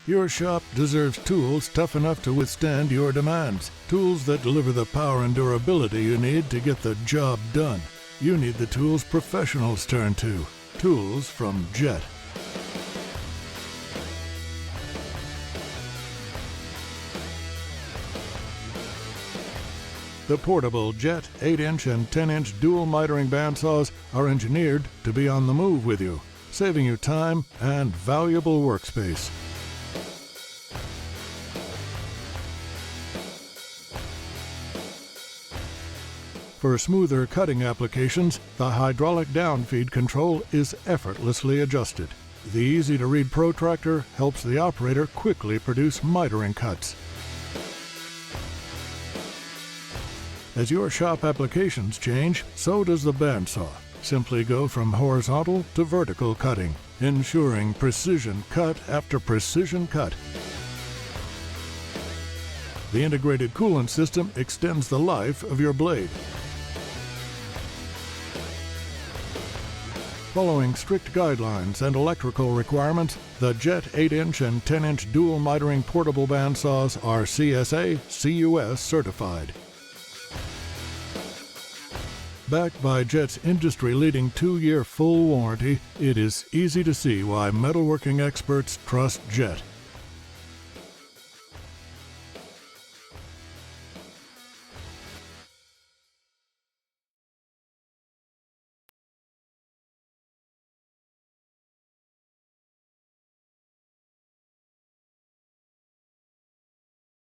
Your shop deserves tools tough enough to withstand your demands. Tools that deliver the power and durability you need to get the job done. You need the tools professionals turn to. Tools from JET. The portable JET 8-inch and 10-inch dual mitering bandsaws are engineered to be on the move with you, saving you time and valuable workspace. For smoother cutting applications, the hydraulic downfeed control is effortlessly adjusted. The easy-to-read protractor helps the operator quickly produce mitering cuts. As your shop applications change, so does the bandsaw. Simply go from horizontal to vertical cutting, ensuring precision cut after precision cut. The integrated coolant system extends the life of your blade. Following strict guidelines and electrical requirements, the JET 8-inch and 10-inch dual mitering portable bandsaws are CSA CUS certified. Backed by JET's industry-leading 2-year full warranty, it is easy to see why metalworking experts trust JET.